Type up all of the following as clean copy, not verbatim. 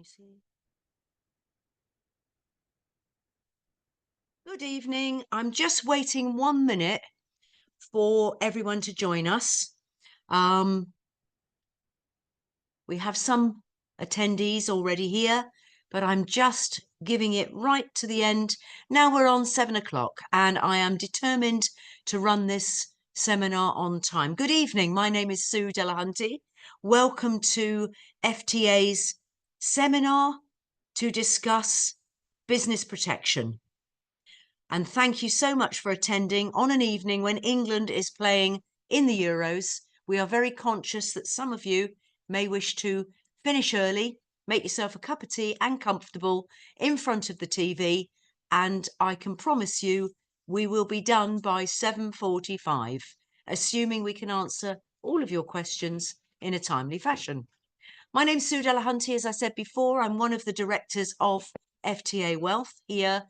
You see? Good evening. I'm just waiting 1 minute for everyone to join us. We have some attendees already here, but I'm just giving it right to the end. Now we're on 7 o'clock and I am determined to run this seminar on time. Good evening. My name is Sue Delahunty. Welcome to FTA's seminar to discuss business protection. And thank you so much for attending on an evening when England is playing in the Euros. We are very conscious that some of you may wish to finish early, make yourself a cup of tea and comfortable in front of the TV. And I can promise you we will be done by 7:45, assuming we can answer all of your questions in a timely fashion. My name's Sue Delahunty. As I said before, I'm one of the directors of FTA Wealth here,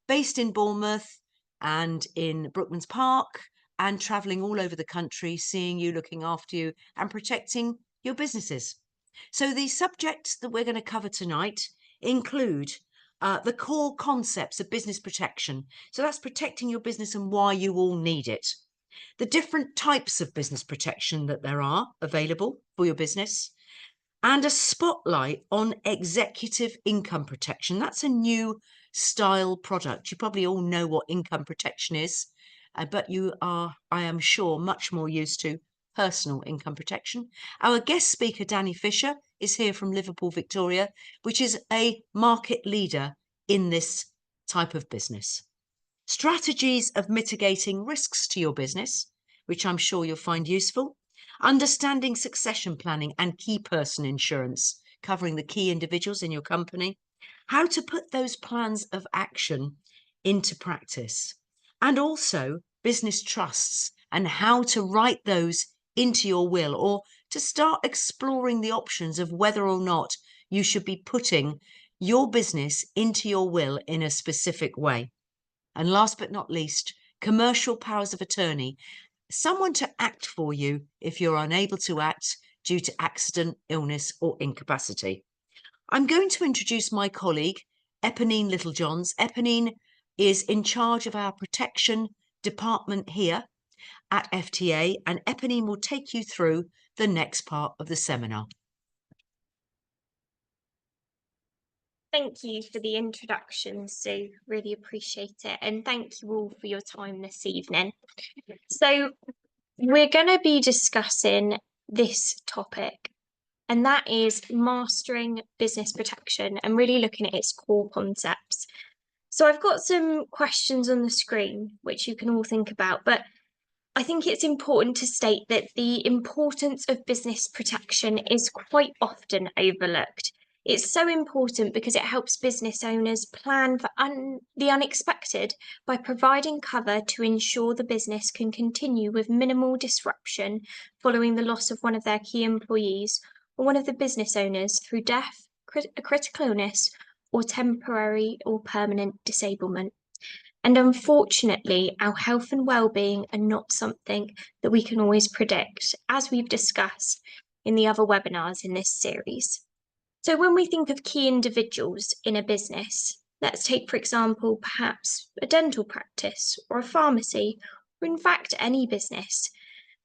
based in Bournemouth and in Brookman's Park, and travelling all over the country, seeing you, looking after you and protecting your businesses. So the subjects that we're going to cover tonight include the core concepts of business protection. So that's protecting your business and why you all need it. The different types of business protection that there are available for your business, and a spotlight on executive income protection. That's a new style product. You probably all know what income protection is, but you are, I am sure, much more used to personal income protection. Our guest speaker, Danny Fisher, is here from Liverpool, Victoria, which is a market leader in this type of business. Strategies of mitigating risks to your business, which I'm sure you'll find useful. Understanding succession planning and key person insurance, covering the key individuals in your company. How to put those plans of action into practice. And also business trusts and how to write those into your will, or to start exploring the options of whether or not you should be putting your business into your will in a specific way. And last but not least, commercial powers of attorney. Someone to act for you if you're unable to act due to accident, illness or incapacity. I'm going to introduce my colleague, Eponine Littlejohns. Eponine is in charge of our protection department here at FTA, and Eponine will take you through the next part of the seminar. Thank you for the introduction, Sue. Really appreciate it. And thank you all for your time this evening. So we're going to be discussing this topic, and that is mastering business protection and really looking at its core concepts. So I've got some questions on the screen, which you can all think about, but I think it's important to state that the importance of business protection is quite often overlooked. It's so important because it helps business owners plan for the unexpected by providing cover to ensure the business can continue with minimal disruption following the loss of one of their key employees or one of the business owners through death, a critical illness, or temporary or permanent disablement. And unfortunately, our health and well-being are not something that we can always predict, as we've discussed in the other webinars in this series. So when we think of key individuals in a business, let's take, for example, perhaps a dental practice or a pharmacy, or in fact, any business.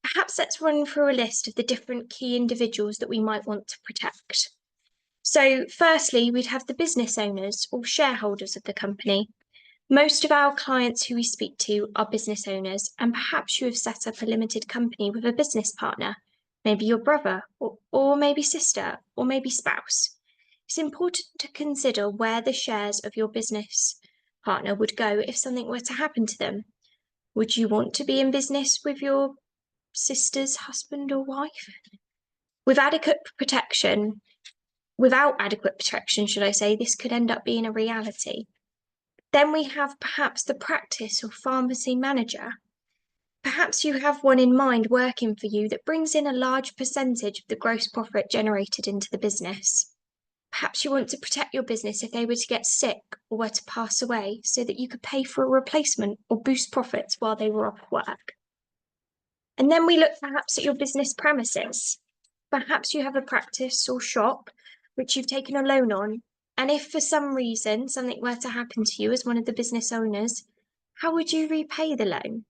Perhaps let's run through a list of the different key individuals that we might want to protect. So firstly, we'd have the business owners or shareholders of the company. Most of our clients who we speak to are business owners, and perhaps you have set up a limited company with a business partner, maybe your brother, or maybe sister, or maybe spouse. It's important to consider where the shares of your business partner would go if something were to happen to them. Would you want to be in business with your sister's husband or wife? Without adequate protection, should I say, this could end up being a reality. Then we have perhaps the practice or pharmacy manager. Perhaps you have one in mind working for you that brings in a large percentage of the gross profit generated into the business. Perhaps you want to protect your business if they were to get sick or were to pass away so that you could pay for a replacement or boost profits while they were off work. And then we look perhaps at your business premises. Perhaps you have a practice or shop which you've taken a loan on. And if for some reason something were to happen to you as one of the business owners, how would you repay the loan?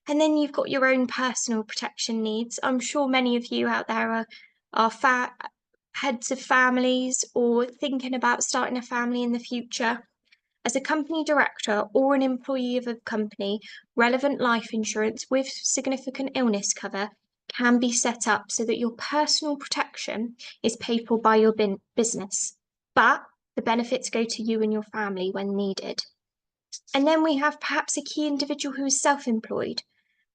And then you've got your own personal protection needs. I'm sure many of you out there are heads of families or thinking about starting a family in the future. As a company director or an employee of a company, relevant life insurance with significant illness cover can be set up so that your personal protection is paid for by your business, but the benefits go to you and your family when needed. And then we have perhaps a key individual who is self-employed,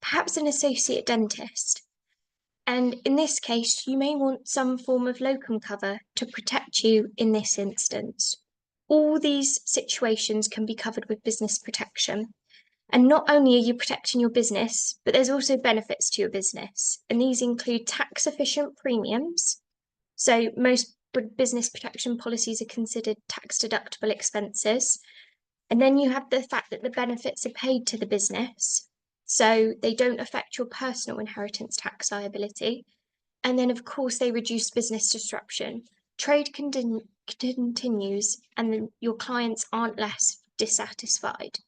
perhaps an associate dentist. And in this case, you may want some form of locum cover to protect you in this instance. All these situations can be covered with business protection. And not only are you protecting your business, but there's also benefits to your business. And these include tax efficient premiums. So most business protection policies are considered tax deductible expenses. And then you have the fact that the benefits are paid to the business, so they don't affect your personal inheritance tax liability. And then, of course, they reduce business disruption. Trade continues, and then your clients aren't less dissatisfied.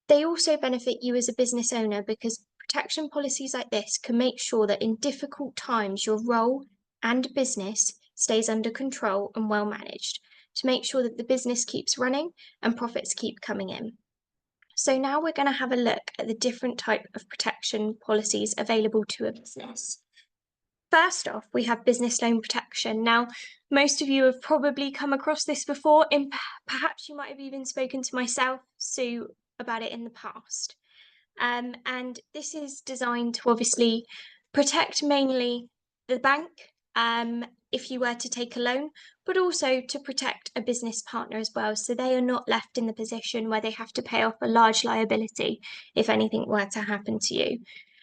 They also benefit you as a business owner because protection policies like this can make sure that in difficult times, your role and business stays under control and well managed to make sure that the business keeps running and profits keep coming in. So now we're going to have a look at the different type of protection policies available to a business. First off, we have business loan protection. Now, most of you have probably come across this before, and perhaps you might have even spoken to myself, Sue, about it in the past. And this is designed to obviously protect mainly the bank if you were to take a loan, but also to protect a business partner as well. So they are not left in the position where they have to pay off a large liability if anything were to happen to you.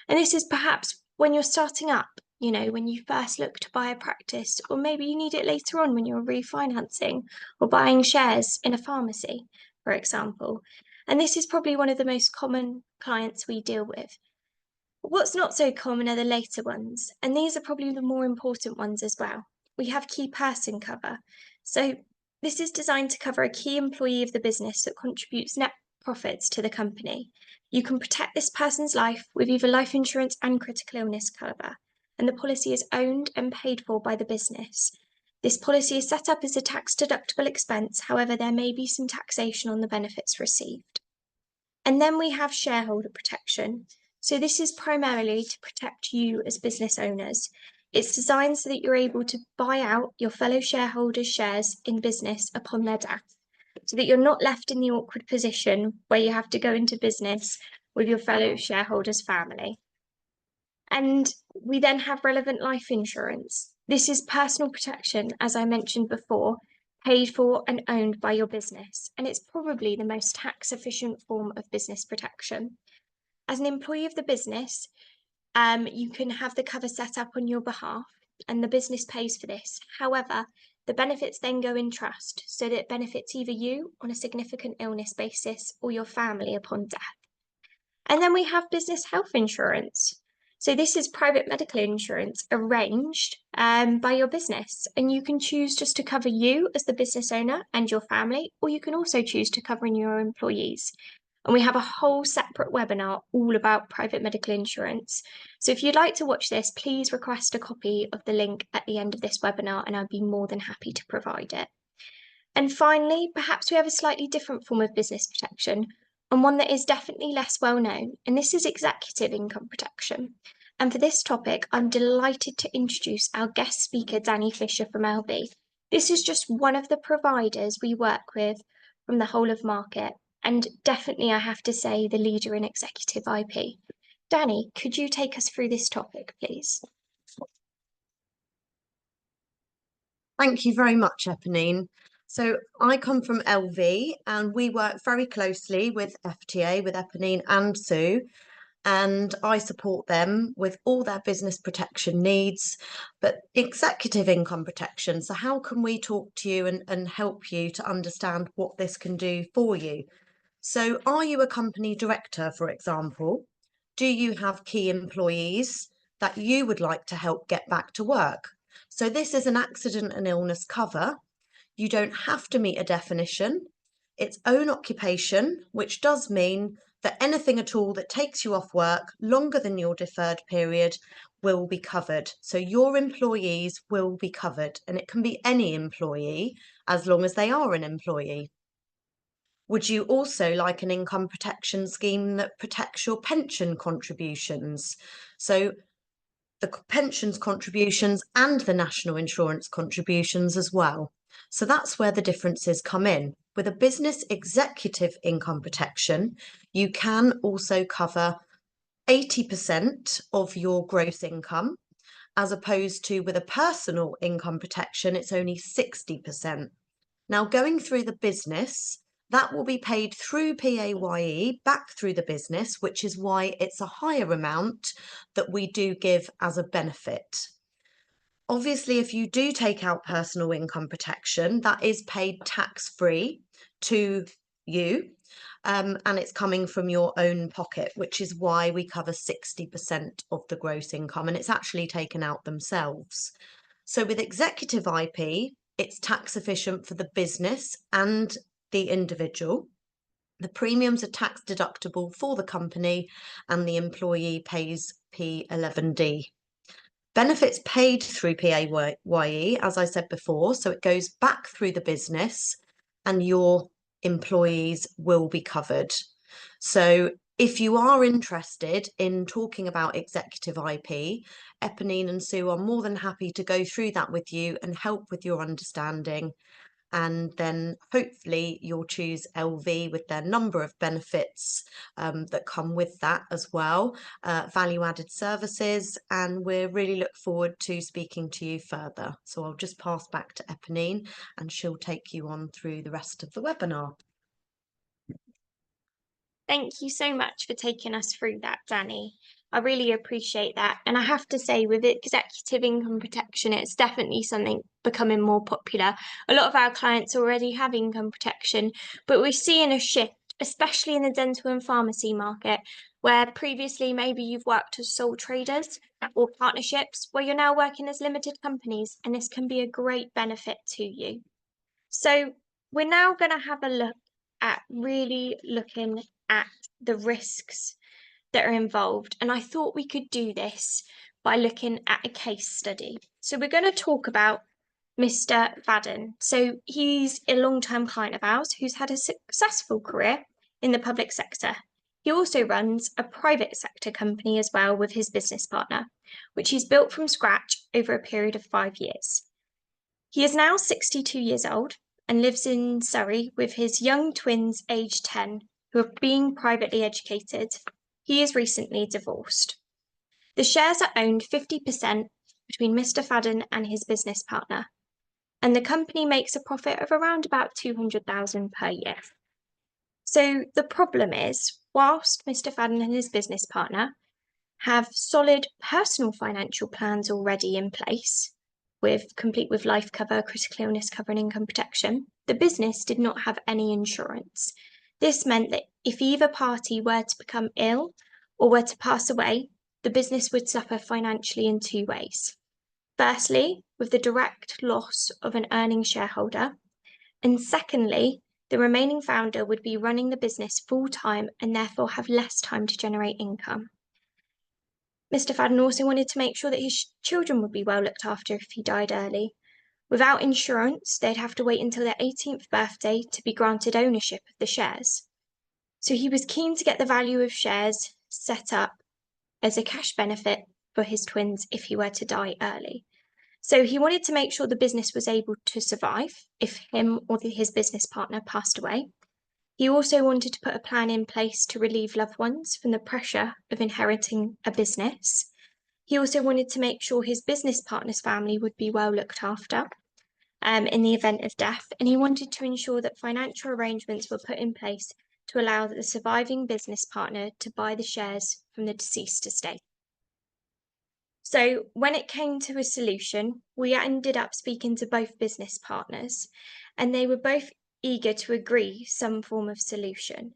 And this is perhaps when you're starting up, you know, when you first look to buy a practice, or maybe you need it later on when you're refinancing or buying shares in a pharmacy, for example. And this is probably one of the most common clients we deal with. What's not so common are the later ones, and these are probably the more important ones as well. We have key person cover. So this is designed to cover a key employee of the business that contributes net profits to the company. You can protect this person's life with either life insurance and critical illness cover, and the policy is owned and paid for by the business. This policy is set up as a tax deductible expense, however, there may be some taxation on the benefits received. And then we have shareholder protection. So this is primarily to protect you as business owners. It's designed so that you're able to buy out your fellow shareholders' shares in business upon their death, so that you're not left in the awkward position where you have to go into business with your fellow shareholders' family. And we then have relevant life insurance. This is personal protection, as I mentioned before, paid for and owned by your business, and it's probably the most tax efficient form of business protection. As an employee of the business, you can have the cover set up on your behalf, and the business pays for this. However, the benefits then go in trust, so that it benefits either you on a significant illness basis or your family upon death. And then we have business health insurance. So this is private medical insurance arranged by your business, and you can choose just to cover you as the business owner and your family, or you can also choose to cover your employees. And we have a whole separate webinar all about private medical insurance. So if you'd like to watch this, please request a copy of the link at the end of this webinar, and I'd be more than happy to provide it. And finally, perhaps we have a slightly different form of business protection, and one that is definitely less well known, and this is executive income protection. And for this topic, I'm delighted to introduce our guest speaker, Danny Fisher from LV. This is just one of the providers we work with from the whole of market, and definitely, I have to say, the leader in executive IP. Danny, could you take us through this topic, please? Thank you very much, Eponine. So I come from LV, and we work very closely with FTA, with Eponine and Sue, and I support them with all their business protection needs, but executive income protection. So how can we talk to you and help you to understand what this can do for you? So are you a company director, for example? Do you have key employees that you would like to help get back to work? So this is an accident and illness cover. You don't have to meet a definition. It's own occupation, which does mean that anything at all that takes you off work longer than your deferred period will be covered. So your employees will be covered, and it can be any employee as long as they are an employee. Would you also like an income protection scheme that protects your pension contributions? So the pensions contributions and the national insurance contributions as well. So that's where the differences come in. With a business executive income protection, you can also cover 80% of your gross income, as opposed to with a personal income protection, it's only 60%. Now, going through the business, that will be paid through PAYE back through the business, which is why it's a higher amount that we do give as a benefit. Obviously, if you do take out personal income protection, that is paid tax-free to you, and it's coming from your own pocket, which is why we cover 60% of the gross income, and it's actually taken out themselves. So with executive IP, it's tax efficient for the business and the individual. The premiums are tax deductible for the company, and the employee pays P11D. Benefits paid through PAYE, as I said before, so it goes back through the business and your employees will be covered. So if you are interested in talking about executive IP, Eponine and Sue are more than happy to go through that with you and help with your understanding. And then hopefully you'll choose LV with their number of benefits that come with that as well, value-added services, and we really look forward to speaking to you further. So I'll just pass back to Eponine and she'll take you on through the rest of the webinar. Thank you so much for taking us through that, Danny. I really appreciate that. And I have to say, with executive income protection, it's definitely something becoming more popular. A lot of our clients already have income protection, but we're seeing a shift, especially in the dental and pharmacy market, where previously maybe you've worked as sole traders or partnerships, where you're now working as limited companies, and this can be a great benefit to you. So we're now going to have a look at really looking at the risks that are involved. And I thought we could do this by looking at a case study. So we're going to talk about Mr. Fadden. So he's a long-term client of ours who's had a successful career in the public sector. He also runs a private sector company as well with his business partner, which he's built from scratch over a period of 5 years. He is now 62 years old and lives in Surrey with his young twins aged 10, who are being privately educated. He is recently divorced. The shares are owned 50% between Mr. Fadden and his business partner, and the company makes a profit of around about 200,000 per year. So the problem is, whilst Mr. Fadden and his business partner have solid personal financial plans already in place, complete with life cover, critical illness cover, and income protection, the business did not have any insurance. This meant that if either party were to become ill or were to pass away, the business would suffer financially in 2 ways. Firstly, with the direct loss of an earning shareholder, and secondly, the remaining founder would be running the business full-time and therefore have less time to generate income. Mr. Fadden also wanted to make sure that his children would be well looked after if he died early. Without insurance, they'd have to wait until their 18th birthday to be granted ownership of the shares. So he was keen to get the value of shares set up as a cash benefit for his twins if he were to die early. So he wanted to make sure the business was able to survive if him or his business partner passed away. He also wanted to put a plan in place to relieve loved ones from the pressure of inheriting a business. He also wanted to make sure his business partner's family would be well looked after in the event of death, and he wanted to ensure that financial arrangements were put in place to allow the surviving business partner to buy the shares from the deceased estate. So when it came to a solution, we ended up speaking to both business partners, and they were both eager to agree some form of solution.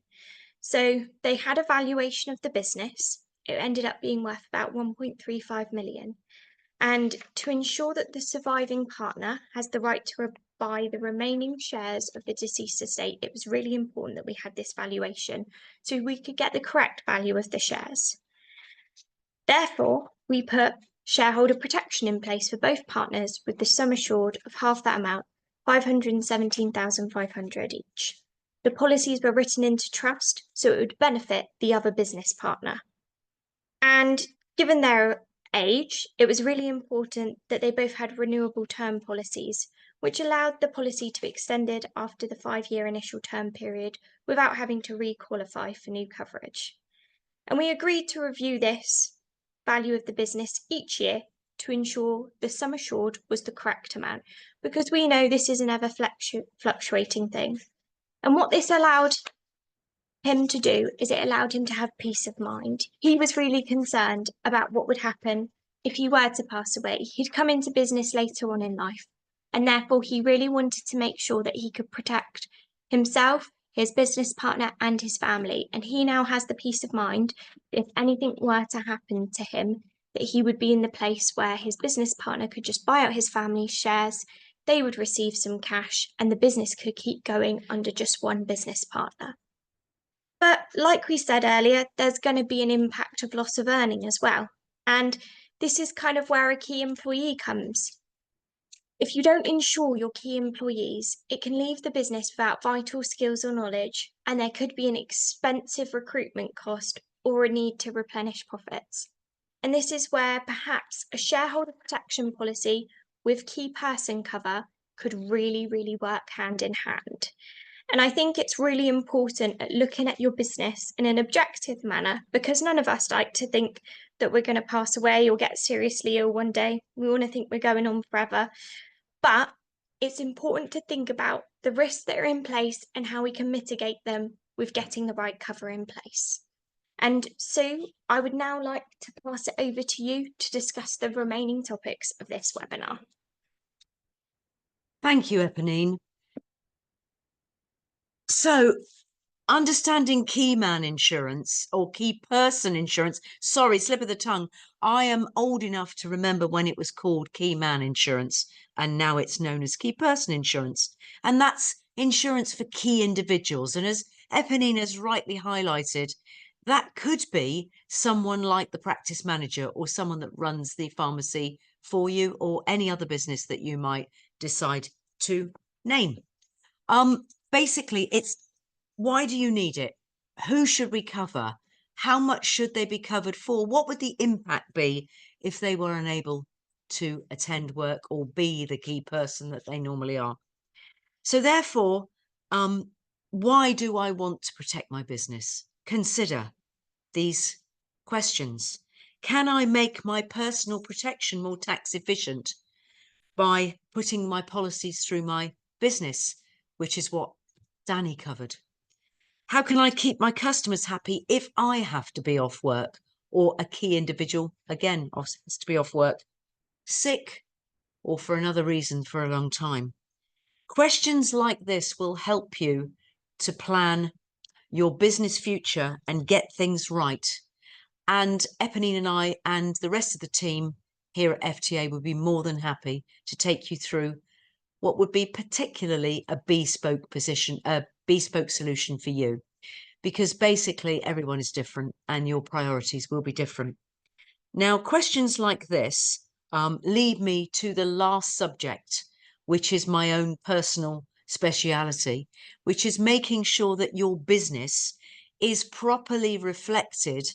So they had a valuation of the business. It ended up being worth about 1.35 million. And to ensure that the surviving partner has the right to buy the remaining shares of the deceased estate, it was really important that we had this valuation so we could get the correct value of the shares. Therefore, we put shareholder protection in place for both partners with the sum assured of half that amount, 517,500 each. The policies were written into trust so it would benefit the other business partner. And given their age, it was really important that they both had renewable term policies, which allowed the policy to be extended after the 5-year initial term period without having to re-qualify for new coverage. And we agreed to review this value of the business each year to ensure the sum assured was the correct amount, because we know this is an ever fluctuating thing. And what this allowed him to do is it allowed him to have peace of mind. He was really concerned about what would happen if he were to pass away. He'd come into business later on in life, and therefore he really wanted to make sure that he could protect himself, his business partner, and his family. And he now has the peace of mind if anything were to happen to him, that he would be in the place where his business partner could just buy out his family's shares, they would receive some cash, and the business could keep going under just one business partner. But like we said earlier, there's going to be an impact of loss of earning as well. And this is kind of where a key employee comes. If you don't insure your key employees, it can leave the business without vital skills or knowledge, and there could be an expensive recruitment cost or a need to replenish profits. And this is where perhaps a shareholder protection policy with key person cover could really, really work hand in hand. And I think it's really important at looking at your business in an objective manner, because none of us like to think that we're going to pass away or get seriously ill one day. We want to think we're going on forever. But it's important to think about the risks that are in place and how we can mitigate them with getting the right cover in place. And Sue, I would now like to pass it over to you to discuss the remaining topics of this webinar. Thank you, Eponine. So, understanding key man insurance or key person insurance. Sorry, slip of the tongue. I am old enough to remember when it was called key man insurance, and now it's known as key person insurance. And that's insurance for key individuals. And as Eponine has rightly highlighted, that could be someone like the practice manager or someone that runs the pharmacy for you, or any other business that you might decide to name. Basically, it's why do you need it? Who should we cover? How much should they be covered for? What would the impact be if they were unable to attend work or be the key person that they normally are? So therefore, why do I want to protect my business? Consider these questions. Can I make my personal protection more tax efficient by putting my policies through my business, which is what Danny covered? How can I keep my customers happy if I have to be off work, or a key individual, again, has to be off work, sick, or for another reason for a long time? Questions like this will help you to plan your business future and get things right. And Eponine and I and the rest of the team here at FTA would be more than happy to take you through what would be particularly a bespoke solution for you, because basically everyone is different and your priorities will be different. Now, questions like this lead me to the last subject, which is my own personal speciality, which is making sure that your business is properly reflected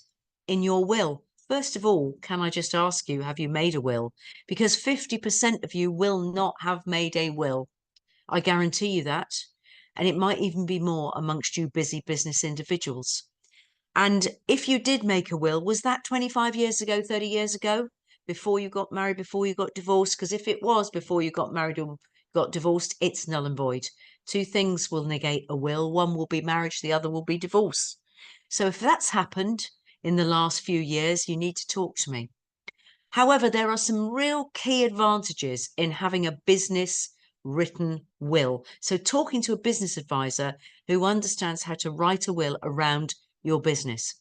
in your will. First of all, can I just ask you, have you made a will? Because 50% of you will not have made a will. I guarantee you that. And it might even be more amongst you busy business individuals. And if you did make a will, was that 25 years ago, 30 years ago, before you got married, before you got divorced? Because if it was before you got married or got divorced, it's null and void. Two things will negate a will. One will be marriage, the other will be divorce. So if that's happened in the last few years, you need to talk to me. However, there are some real key advantages in having a business written will. So talking to a business advisor who understands how to write a will around your business.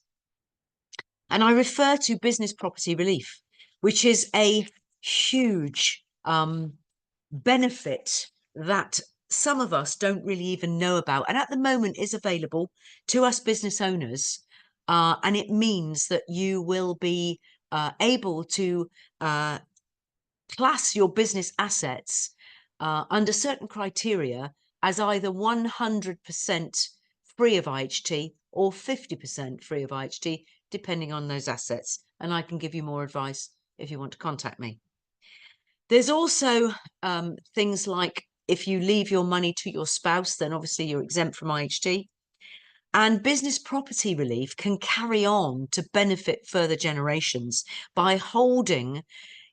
And I refer to business property relief, which is a huge benefit that some of us don't really even know about, and at the moment is available to us business owners. And it means that you will be able to class your business assets under certain criteria as either 100% free of IHT or 50% free of IHT, depending on those assets. And I can give you more advice if you want to contact me. There's also things like if you leave your money to your spouse, then obviously you're exempt from IHT. And business property relief can carry on to benefit further generations by holding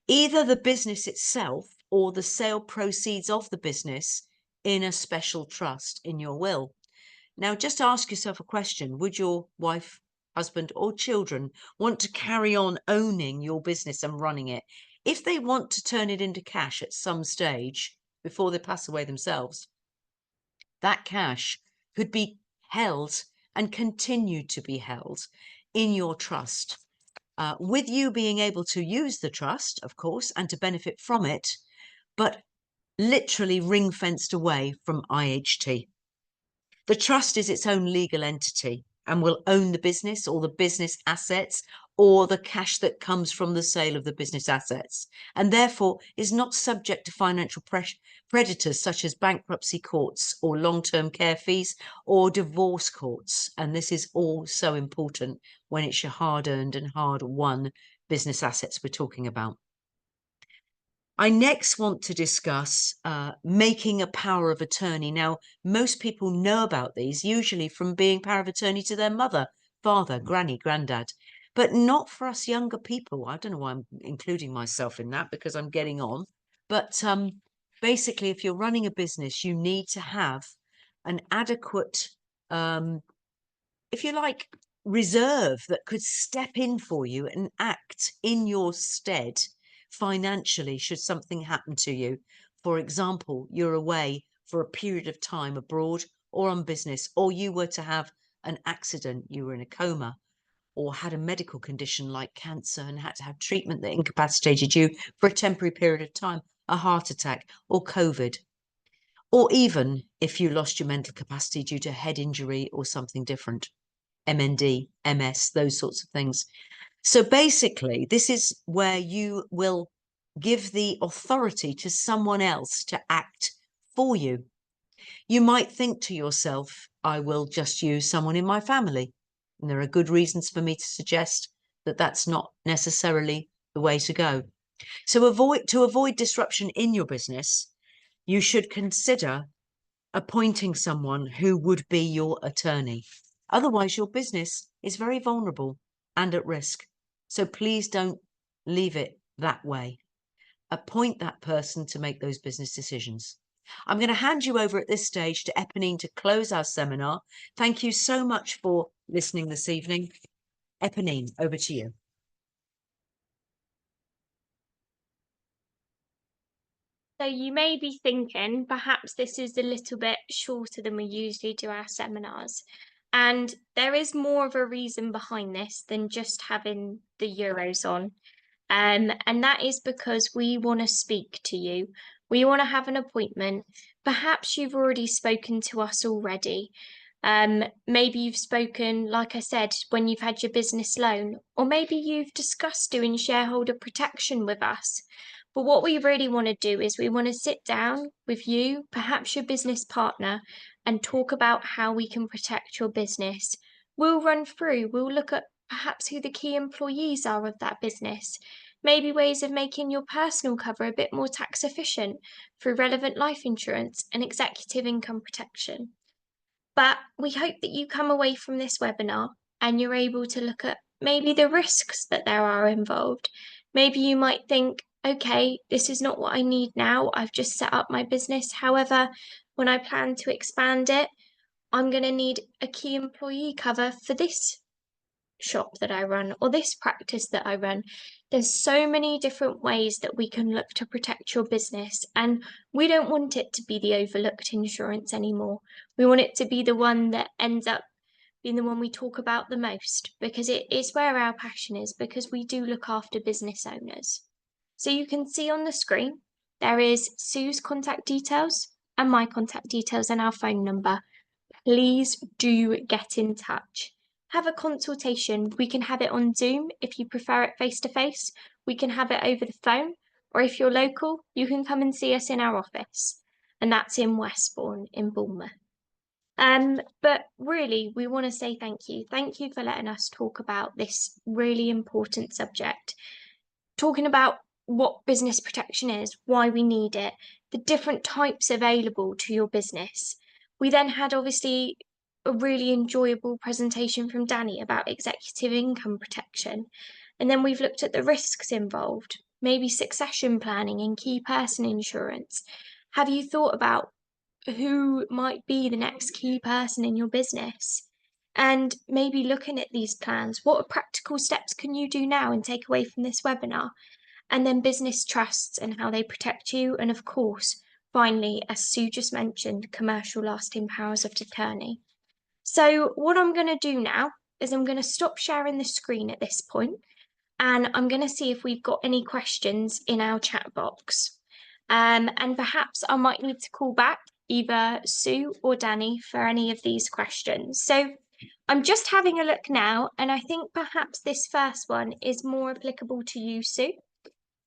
either the business itself or the sale proceeds of the business in a special trust in your will. Now, just ask yourself a question. Would your wife, husband, or children want to carry on owning your business and running it? If they want to turn it into cash at some stage before they pass away themselves, that cash could be held and continue to be held in your trust, with you being able to use the trust, of course, and to benefit from it, but literally ring-fenced away from IHT. The trust is its own legal entity and will own the business or the business assets or the cash that comes from the sale of the business assets, and therefore is not subject to financial predators such as bankruptcy courts or long-term care fees or divorce courts. And this is all so important when it's your hard-earned and hard-won business assets we're talking about. I next want to discuss making a power of attorney. Now, most people know about these, usually from being power of attorney to their mother, father, granny, granddad, but not for us younger people. I don't know why I'm including myself in that, because I'm getting on. But basically, if you're running a business, you need to have an adequate, if you like, reserve that could step in for you and act in your stead financially should something happen to you. For example, you're away for a period of time abroad or on business, or you were to have an accident, you were in a coma, or had a medical condition like cancer and had to have treatment that incapacitated you for a temporary period of time, a heart attack or COVID, or even if you lost your mental capacity due to head injury or something different, MND, MS, those sorts of things. So basically, this is where you will give the authority to someone else to act for you. You might think to yourself, I will just use someone in my family. And there are good reasons for me to suggest that that's not necessarily the way to go. So to avoid disruption in your business, you should consider appointing someone who would be your attorney. Otherwise, your business is very vulnerable and at risk. So please don't leave it that way. Appoint that person to make those business decisions. I'm going to hand you over at this stage to Eponine to close our seminar. Thank you so much for listening this evening. Eponine, over to you. So you may be thinking, perhaps this is a little bit shorter than we usually do our seminars. And there is more of a reason behind this than just having the Euros on. And that is because we want to speak to you. We want to have an appointment. Perhaps you've already spoken to us already. Maybe you've spoken, like I said, when you've had your business loan, or maybe you've discussed doing shareholder protection with us. But what we really want to do is we want to sit down with you, perhaps your business partner, and talk about how we can protect your business. We'll look at perhaps who the key employees are of that business, maybe ways of making your personal cover a bit more tax efficient through relevant life insurance and executive income protection. But we hope that you come away from this webinar and you're able to look at maybe the risks that there are involved. Maybe you might think, okay, this is not what I need now. I've just set up my business. However, when I plan to expand it, I'm going to need a key employee cover for this shop that I run or this practice that I run. There's so many different ways that we can look to protect your business, and we don't want it to be the overlooked insurance anymore. We want it to be the one that ends up being the one we talk about the most, because it is where our passion is, because we do look after business owners. So you can see on the screen, there is Sue's contact details and my contact details and our phone number. Please do get in touch. Have a consultation. We can have it on Zoom if you prefer it face to face. We can have it over the phone, or if you're local, you can come and see us in our office, and that's in Westbourne in Bournemouth. But really, we want to say thank you. Thank you for letting us talk about this really important subject. Talking about what business protection is, why we need it, the different types available to your business. We then had obviously a really enjoyable presentation from Danny about executive income protection. And then we've looked at the risks involved, maybe succession planning and key person insurance. Have you thought about who might be the next key person in your business? And maybe looking at these plans, what practical steps can you do now and take away from this webinar? And then business trusts and how they protect you. And of course, finally, as Sue just mentioned, commercial lasting powers of attorney. So what I'm going to do now is I'm going to stop sharing the screen at this point, and I'm going to see if we've got any questions in our chat box. And perhaps I might need to call back either Sue or Danny for any of these questions. So I'm just having a look now, and I think perhaps this first one is more applicable to you, Sue.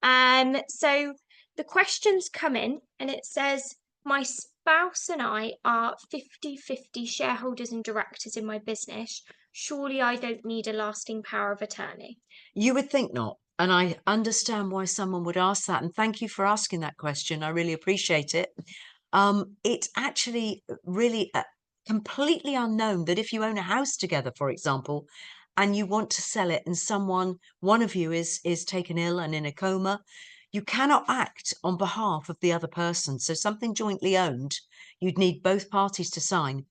So the questions come in, and it says, my spouse and I are 50-50 shareholders and directors in my business. Surely I don't need a lasting power of attorney. You would think not. And I understand why someone would ask that. And thank you for asking that question. I really appreciate it. It's actually really completely unknown that if you own a house together, for example, and you want to sell it and one of you is taken ill and in a coma, you cannot act on behalf of the other person. So something jointly owned, you'd need both parties to sign.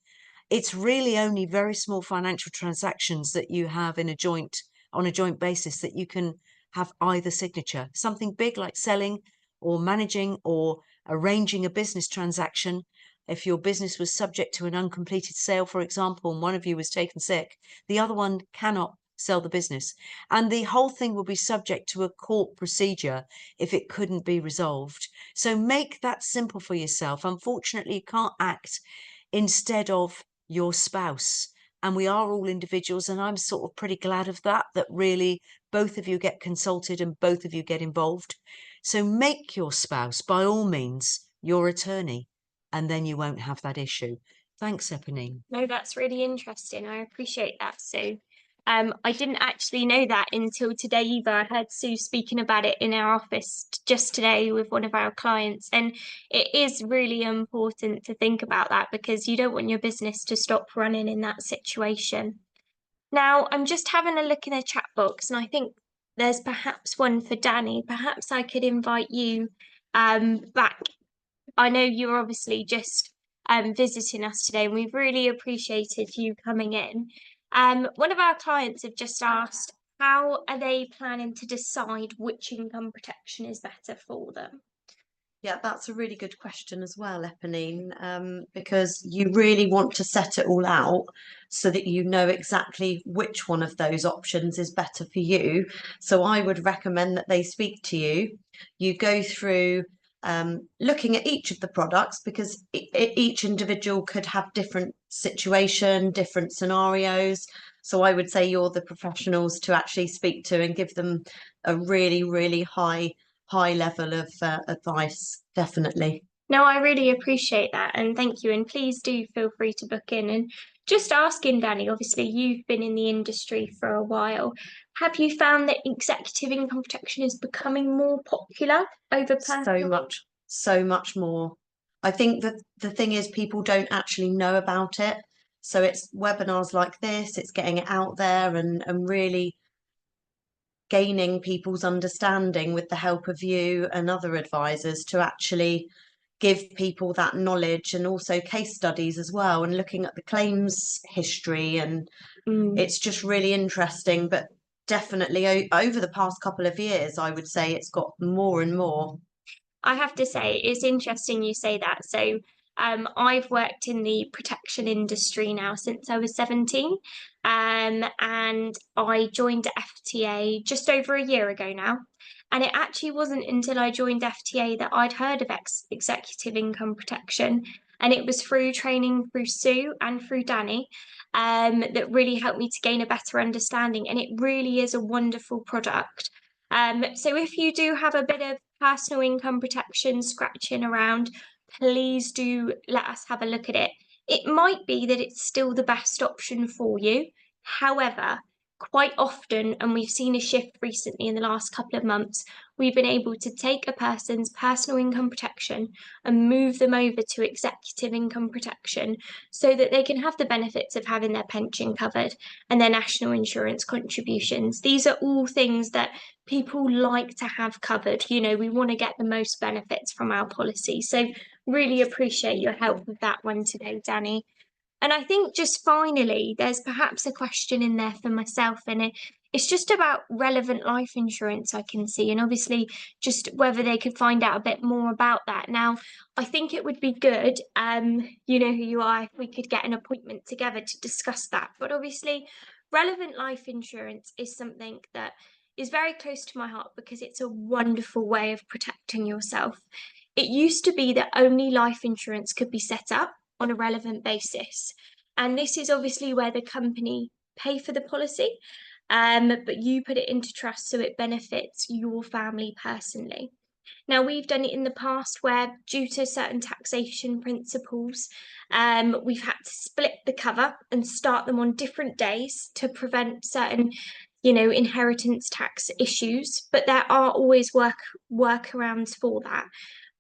It's really only very small financial transactions that you have on a joint basis that you can have either signature. Something big like selling or managing or arranging a business transaction. If your business was subject to an uncompleted sale, for example, and one of you was taken sick, the other one cannot sell the business. And the whole thing will be subject to a court procedure if it couldn't be resolved. So make that simple for yourself. Unfortunately, you can't act instead of your spouse. And we are all individuals, and I'm sort of pretty glad of that really both of you get consulted and both of you get involved. So make your spouse, by all means, your attorney, and then you won't have that issue. Thanks, Eponine. No, that's really interesting. I appreciate that, Sue. I didn't actually know that until today either. I heard Sue speaking about it in our office just today with one of our clients. And it is really important to think about that because you don't want your business to stop running in that situation. Now, I'm just having a look in the chat box, and I think there's perhaps one for Danny. Perhaps I could invite you back. I know you're obviously just visiting us today, and we've really appreciated you coming in. One of our clients have just asked, how are they planning to decide which income protection is better for them? Yeah, that's a really good question as well, Eponine, because you really want to set it all out so that you know exactly which one of those options is better for you. So I would recommend that they speak to you. You go through looking at each of the products because each individual could have different situation, different scenarios. So I would say you're the professionals to actually speak to and give them a really, really high level of advice, definitely. No, I really appreciate that, and thank you. And please do feel free to book in. And just asking, Danny, obviously you've been in the industry for a while. Have you found that executive income protection is becoming more popular over personal? So much more. I think that the thing is people don't actually know about it. So it's webinars like this, it's getting it out there and really gaining people's understanding with the help of you and other advisors to actually give people that knowledge, and also case studies as well, and looking at the claims history. And it's just really interesting. But definitely over the past couple of years, I would say it's got more and more. I have to say, it's interesting you say that. So I've worked in the protection industry now since I was 17, and I joined FTA just over a year ago now. And it actually wasn't until I joined FTA that I'd heard of executive income protection. And it was through training through Sue and through Danny that really helped me to gain a better understanding. And it really is a wonderful product. So if you do have a bit of personal income protection scratching around, please do let us have a look at it. It might be that it's still the best option for you. However, quite often, and we've seen a shift recently in the last couple of months, we've been able to take a person's personal income protection and move them over to executive income protection so that they can have the benefits of having their pension covered and their national insurance contributions. These are all things that people like to have covered. You know, we want to get the most benefits from our policy. So, really appreciate your help with that one today, Danny. And I think just finally, there's perhaps a question in there for myself, and it's just about relevant life insurance, I can see, and obviously just whether they could find out a bit more about that. Now, I think it would be good, you know who you are, if we could get an appointment together to discuss that. But obviously, relevant life insurance is something that is very close to my heart because it's a wonderful way of protecting yourself. It used to be that only life insurance could be set up on a relevant basis. And this is obviously where the company pay for the policy, but you put it into trust so it benefits your family personally. Now, we've done it in the past where, due to certain taxation principles, we've had to split the cover and start them on different days to prevent certain, you know, inheritance tax issues. But there are always workarounds for that.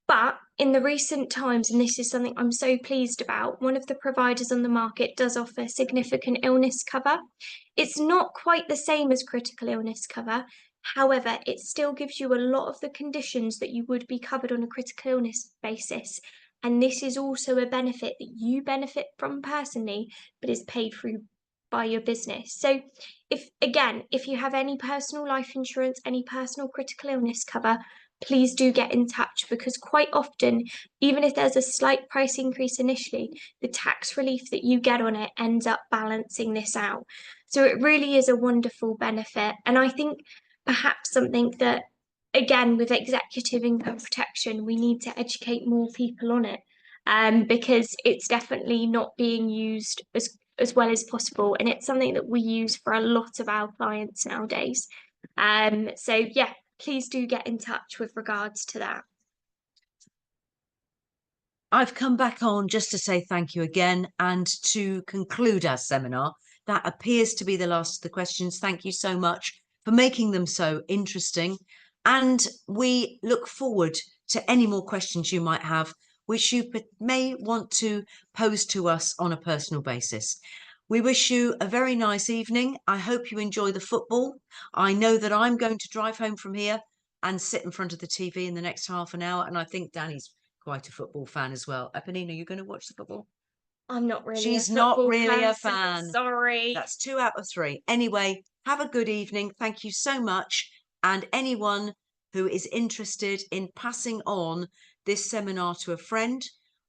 But in the recent times, and this is something I'm so pleased about, one of the providers on the market does offer significant illness cover. It's not quite the same as critical illness cover. However, it still gives you a lot of the conditions that you would be covered on a critical illness basis. And this is also a benefit that you benefit from personally, but is paid through by your business. So if you have any personal life insurance, any personal critical illness cover, please do get in touch, because quite often, even if there's a slight price increase initially, the tax relief that you get on it ends up balancing this out. So it really is a wonderful benefit. And I think perhaps something that, again, with executive income protection, we need to educate more people on it, because it's definitely not being used as well as possible. And it's something that we use for a lot of our clients nowadays. So yeah, please do get in touch with regards to that. I've come back on just to say thank you again and to conclude our seminar. That appears to be the last of the questions. Thank you so much for making them so interesting. And we look forward to any more questions you might have, which you may want to pose to us on a personal basis. We wish you a very nice evening. I hope you enjoy the football. I know that I'm going to drive home from here and sit in front of the TV in the next half an hour. And I think Danny's quite a football fan as well. Eponina, you going to watch the football? I'm not really She's a not football really a person, fan. sorry. That's 2 out of 3. Anyway, have a good evening. Thank you so much. And anyone who is interested in passing on this seminar to a friend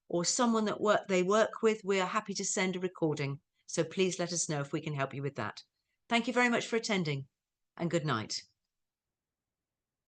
or someone that they work with, we are happy to send a recording. So please let us know if we can help you with that. Thank you very much for attending, and good night.